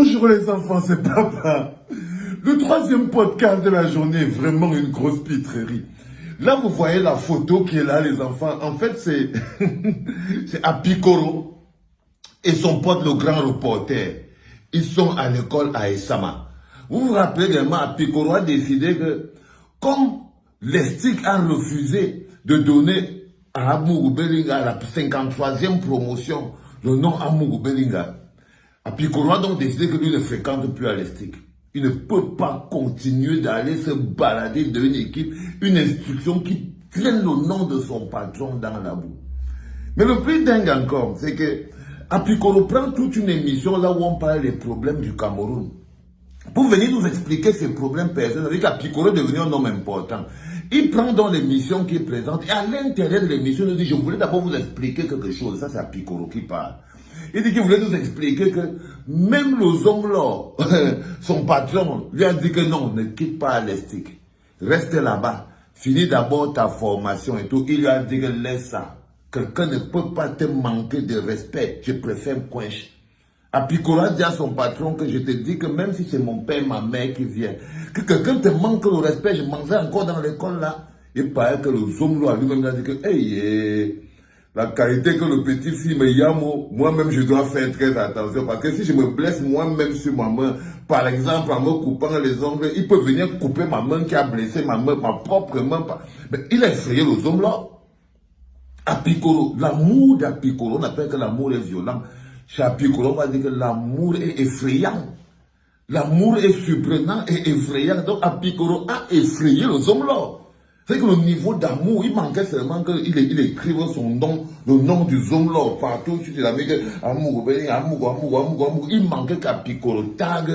Bonjour les enfants, c'est Papa. Le troisième podcast de la journée est vraiment une grosse pitrerie. Là, vous voyez la photo qui est là, les enfants. En fait, c'est c'est Apikoro et son pote, le grand reporter. Ils sont à l'école à Esama. Vous vous rappelez également, Apikoro a décidé que, comme l'ESTIC a refusé de donner à Amourou Belinga la 53e promotion, le nom Amourou Belinga, Apikoro a donc décidé que lui ne fréquente plus à l'ESTIC. Il ne peut pas continuer d'aller se balader dans une équipe, une instruction qui traîne le nom de son patron dans la boue. Mais le plus dingue encore, c'est que Apikoro prend toute une émission là où on parle des problèmes du Cameroun. Pour venir nous expliquer ces problèmes personnels, c'est qu'Apikoro est devenu un homme important. Il prend dans l'émission qu'il présente et à l'intérieur de l'émission, il dit, je voulais d'abord vous expliquer quelque chose. Ça, c'est Apikoro qui parle. Il dit qu'il voulait nous expliquer que même le Zonglo, son patron, lui a dit que non, ne quitte pas l'ESTIC. Reste là-bas. Finis d'abord ta formation et tout. Il lui a dit que laisse ça. Quelqu'un ne peut pas te manquer de respect. Je préfère Quench. Apikoro a dit à son patron que je te dis que même si c'est mon père, ma mère qui vient, que quelqu'un te manque le respect, je mangeais encore dans l'école là. Il paraît que le Zonglo a lui-même dit que, hey, la qualité que le petit fils me yamo, moi-même je dois faire très attention. Parce que si je me blesse moi-même sur ma main, par exemple en me coupant les ongles, il peut venir couper ma main qui a blessé ma main, ma propre main. Mais il a effrayé les hommes là. Apikoro, l'amour d'Apikoro, on appelle que l'amour est violent. Chez Apikoro, on va dire que l'amour est effrayant. L'amour est surprenant et effrayant. Donc Apikoro a effrayé les hommes là. C'est que le niveau d'amour, il manquait seulement qu'il écrive son nom, le nom du Zonglo partout sur l'Amérique. Amour, amour. Il manquait qu'Apikoro tag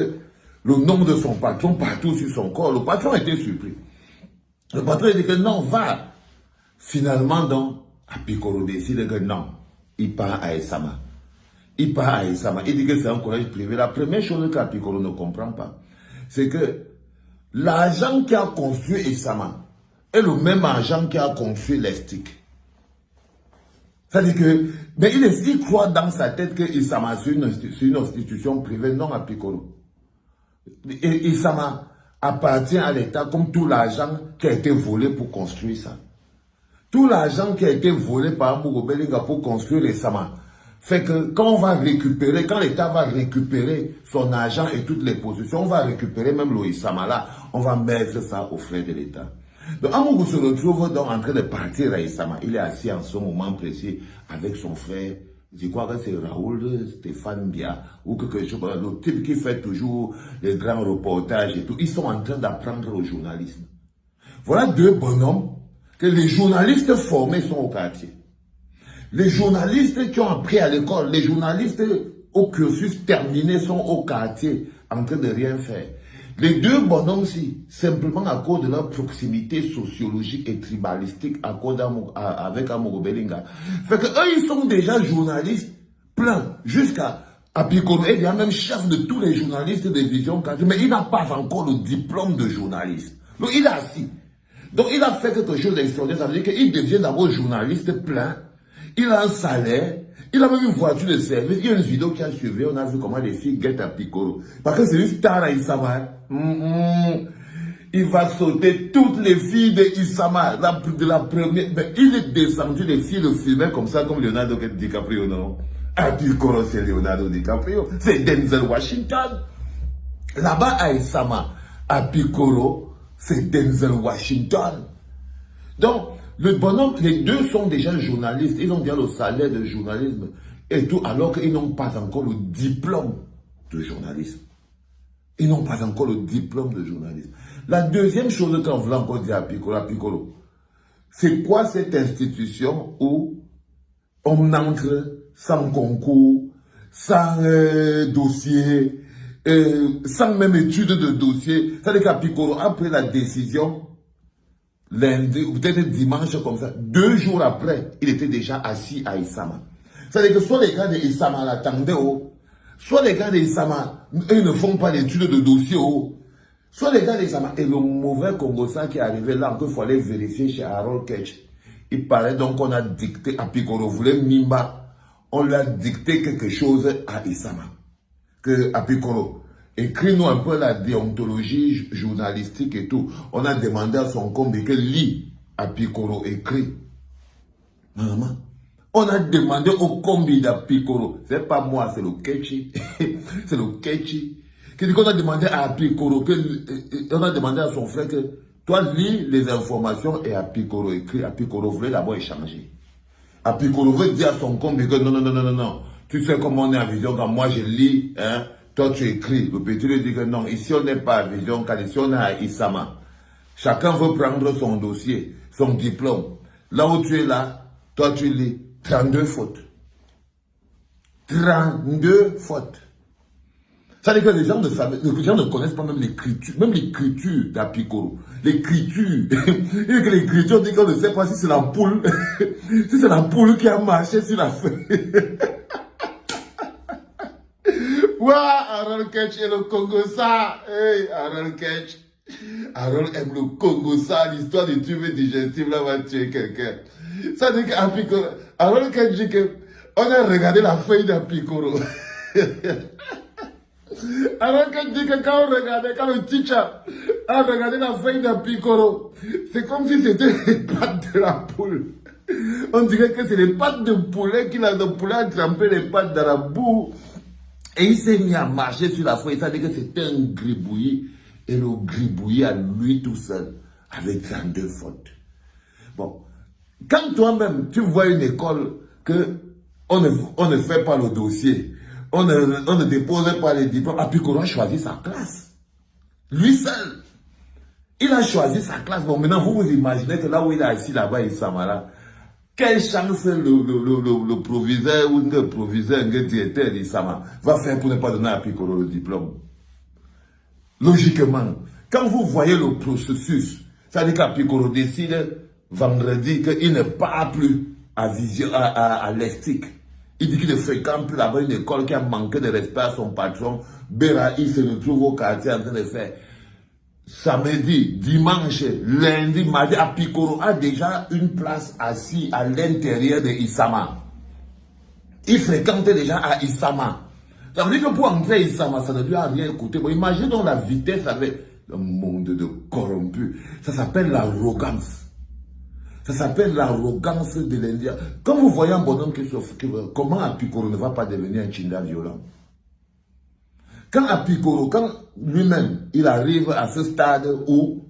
le nom de son patron partout sur son corps. Le patron était surpris. Le patron a dit que non, va. Finalement, donc, Apikoro décide que non, il part à Esama. Il part à Esama. Il dit que c'est un collège privé. La première chose qu'Apikoro ne comprend pas, c'est que l'agent qui a construit Esama est le même agent qui a construit l'ESTIC. C'est-à-dire que, mais il croit dans sa tête que Esama c'est une institution privée, non Apikoro. Et Esama appartient à l'État comme tout l'argent qui a été volé pour construire ça. Tout l'argent qui a été volé par Amourou Belinga pour construire Esama fait que quand on va récupérer, quand l'État va récupérer son argent et toutes les possessions, on va récupérer même le Esama là, on va mettre ça aux frais de l'État. Donc Amourou se retrouve donc en train de partir à Esama. Il est assis en ce moment précis avec son frère, je crois que c'est Raoul Stéphane Bia, ou quelque chose, le type qui fait toujours les grands reportages et tout. Ils sont en train d'apprendre au journalisme. Voilà deux bonhommes que les journalistes formés sont au quartier. Les journalistes qui ont appris à l'école, les journalistes au cursus terminé sont au quartier en train de rien faire. Les deux bonhommes-ci, simplement à cause de leur proximité sociologique et tribalistique avec Amourou Belinga, fait que eux, ils sont déjà journalistes pleins, jusqu'à Apikoro. Il y a même chef de tous les journalistes de Vision 4, mais il n'a pas encore le diplôme de journaliste. Donc il est assis. Donc il a fait quelque chose d'extraordinaire, ça veut dire qu'il devient d'abord journaliste plein, il a un salaire, il a même une voiture de service. Il y a une vidéo qui a suivi, on a vu comment les filles guettent Apikoro. Parce que c'est une star à Isama. Il va sauter toutes les filles de Isama, de la première. Mais il est descendu, les filles le filmaient comme ça, comme Leonardo DiCaprio, non? Apikoro, c'est Leonardo DiCaprio. C'est Denzel Washington. Là-bas à Isama, Apikoro, c'est Denzel Washington. Donc, le bonhomme, les deux sont déjà journalistes. Ils ont déjà le salaire de journalisme et tout, alors qu'ils n'ont pas encore le diplôme de journalisme. Ils n'ont pas encore le diplôme de journalisme. La deuxième chose qu'on voulait encore dire à Apikoro, c'est quoi cette institution où on entre sans concours, sans dossier, sans même étude de dossier? C'est-à-dire qu'Apikoro a pris la décision lundi ou peut-être dimanche comme ça, 2 jours après, il était déjà assis à Isama. C'est-à-dire que soit les gars de Isama l'attendaient, soit les gars de Isama, ils ne font pas l'étude de dossier, soit les gars de Isama, et le mauvais Congosa qui est arrivé là, qu'il faut aller vérifier chez Harold Ketch. Il paraît donc qu'on a dicté, Apikoro voulait Mimba, on lui a dicté quelque chose à Isama. que Apikoro, écris-nous un peu la déontologie journalistique et tout. On a demandé à son combi que lit Apikoro écrit. Maman. On a demandé au combi d'Apikoro, c'est pas moi, c'est le Ketchi, c'est le Ketchi, qui dit qu'on a demandé à Apikoro, on a demandé à son frère que toi lis les informations et Apikoro écrit. Apikoro voulait d'abord échanger. Apikoro veut dire à son combi que non, tu sais comment on est à Vision quand moi je lis, hein, toi tu écris. Le petit lui dit que non, ici on n'est pas à Vision quand ici on est à Isama. Chacun veut prendre son dossier, son diplôme. Là où tu es là, toi tu lis. 32 fautes. 32 fautes. Ça veut dire que les gens ne connaissent pas même l'écriture d'Apikoro. L'écriture. Et que l'écriture dit qu'on ne sait pas si c'est la poule. Si c'est la poule qui a marché sur la feuille. Ouah, Harold Ketch et le Congo ça. Hey, Harold Ketch. Harold aime le Congo ça. L'histoire du tube digestif là va tuer quelqu'un. Ça dit qu'Apikoro, alors qu'elle dit qu'on a regardé la feuille d'Apikoro. Alors qu'elle dit que quand on regardait, quand le teacher a regardé la feuille d'Apikoro, c'est comme si c'était les pattes de la poule. On dirait que c'est les pattes de poulet le poulet a trempé les pattes dans la boue. Et il s'est mis à marcher sur la feuille. Ça dit que c'était un gribouillis. Et le gribouillis à lui tout seul, avec 32 fautes. Bon. Quand toi-même, tu vois une école que on ne fait pas le dossier, on ne dépose pas les diplômes, Apikoro a choisi sa classe. Lui seul. Il a choisi sa classe. Bon, maintenant, vous vous imaginez que là où il est assis là-bas, il s'amara. Quelle chance le proviseur ou le proviseur, le directeur d'Isama va faire pour ne pas donner à Apikoro le diplôme. Logiquement, quand vous voyez le processus, ça veut dire qu'Apikoro décide vendredi qu'il ne part plus à l'Estique. Il dit qu'il ne fréquente plus là-bas une école qui a manqué de respect à son patron. Béra, il se retrouve au quartier en train de faire. Samedi, dimanche, lundi, mardi, Apikoro a déjà une place assise à l'intérieur de Isama. Il fréquentait déjà à Isama. Ça veut dire que pour entrer à Isama, ça ne lui a rien coûté. Bon, imaginez donc la vitesse avec le monde de corrompus. Ça s'appelle l'arrogance. Ça s'appelle l'arrogance de l'Indien. Quand vous voyez un bonhomme qui souffre, comment Apikoro ne va pas devenir un Chinda violent? Quand Apikoro, quand lui-même, il arrive à ce stade où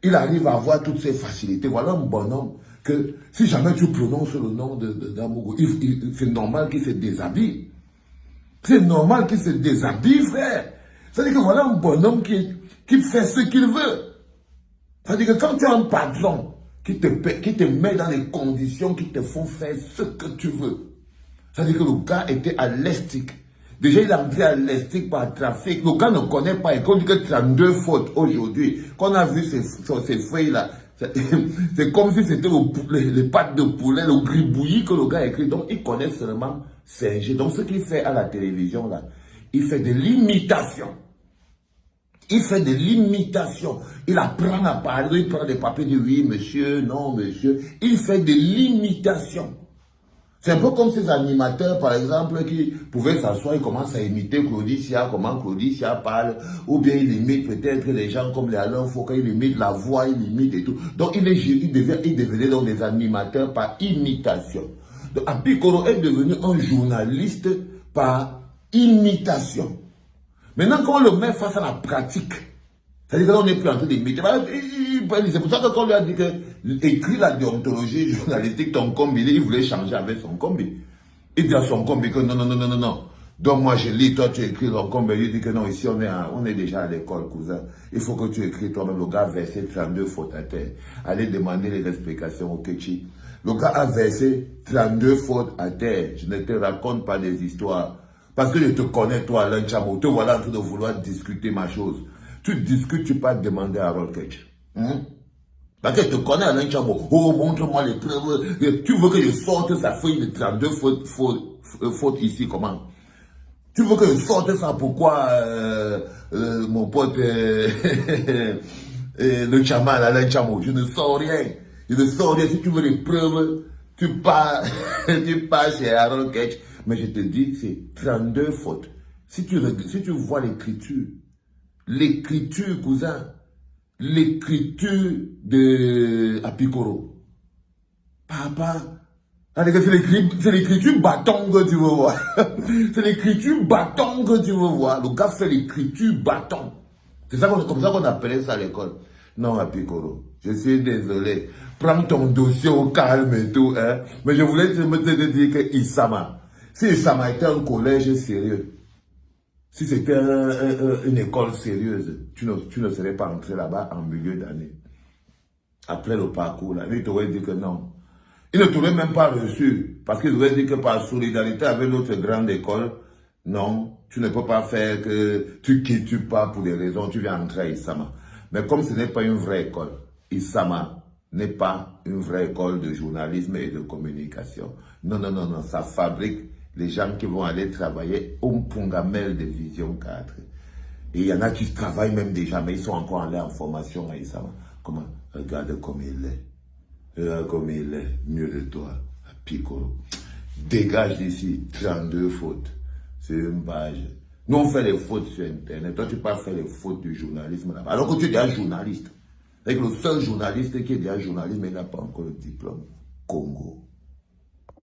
il arrive à avoir toutes ces facilités, voilà un bonhomme que si jamais tu prononces le nom d'Amogo, c'est normal qu'il se déshabille. C'est normal qu'il se déshabille, frère. C'est-à-dire que voilà un bonhomme qui fait ce qu'il veut. C'est-à-dire que quand tu as un patron, qui te met dans les conditions qui te font faire ce que tu veux. C'est-à-dire que le gars était à l'Estique. Déjà, il est entré à l'Estique par trafic. Le gars ne connaît pas. Et qu'on dit que 32 fautes aujourd'hui. Qu'on a vu ces feuilles-là. C'est comme si c'était les pattes de poulet, le gribouillis que le gars a écrit. Donc, il connaît seulement Singer. Donc, ce qu'il fait à la télévision, là, il fait de l'imitation. Il fait de l'imitation. Il apprend à parler, il prend des papiers, il dit oui, monsieur, non, monsieur. Il fait de l'imitation. C'est un peu comme ces animateurs, par exemple, qui pouvaient s'asseoir et commencent à imiter Claudicia, comment Claudicia parle, ou bien il imite peut-être les gens comme les Alain Foucault, il imite la voix, il imite et tout. Donc il devenait donc des animateurs par imitation. Donc Apikoro est devenu un journaliste par imitation. Maintenant, quand on le met face à la pratique, c'est-à-dire qu'on n'est plus en train d'imiter. C'est pour ça que quand on lui a dit que écrit la déontologie journalistique, ton combi, il voulait changer avec son combi. Il dit à son combi que non. Donc moi je lis, toi tu écris ton combi. Il dit que non, ici on est déjà à l'école, cousin. Il faut que tu écris toi-même. Le gars a versé 32 fautes à terre. Allez demander les explications au Ketchi. Le gars a versé 32 fautes à terre. Je ne te raconte pas des histoires. Parce que je te connais, toi, Alain Chamo. Te voilà en train de vouloir discuter ma chose. Tu discutes, tu peux demander à Harold Ketch. Parce que je te connais, Alain Chamo. Oh, montre-moi les preuves. Tu veux que je sorte sa feuille de 32 fautes ici, comment? Tu veux que je sorte ça, pourquoi mon pote, le chaman, Alain Chamo? Je ne sors rien. Je ne sors rien. Si tu veux les preuves, tu pars chez Harold Ketch. Mais je te dis, c'est 32 fautes. Si tu vois l'écriture, cousin, l'écriture de Apikoro, papa, c'est l'écriture bâton que tu veux voir. C'est l'écriture bâton que tu veux voir. Le gars fait l'écriture bâton. C'est ça comme ça qu'on appelait ça à l'école. Non, Apikoro, je suis désolé. Prends ton dossier au calme et tout, hein. Mais je voulais te dire que Isama, si Isama était un collège sérieux, si c'était une école sérieuse, tu ne serais pas entré là-bas en milieu d'année. Après le parcours, là, il t'aurait dit que non. Il ne t'aurait même pas reçu, parce qu'il aurait dit que par solidarité avec l'autre grande école, non, tu ne peux pas faire que tu quittes pas pour des raisons, tu viens entrer à Isama. Mais comme ce n'est pas une vraie école, Isama n'est pas une vraie école de journalisme et de communication. Non, non, non, non, ça fabrique les gens qui vont aller travailler au Pungamel de Vision 4. Et il y en a qui travaillent même déjà, mais ils sont encore allés en formation à Isama. Comment? Regarde comme il est. Regarde comme il est, mieux de toi, Piccolo. Dégage d'ici, 32 fautes. C'est une page. Nous, on fait les fautes sur Internet. Toi, tu peux pas faire les fautes du journalisme là-bas. Alors que tu es déjà journaliste. C'est le seul journaliste qui est déjà journaliste, mais il n'a pas encore le diplôme. Congo.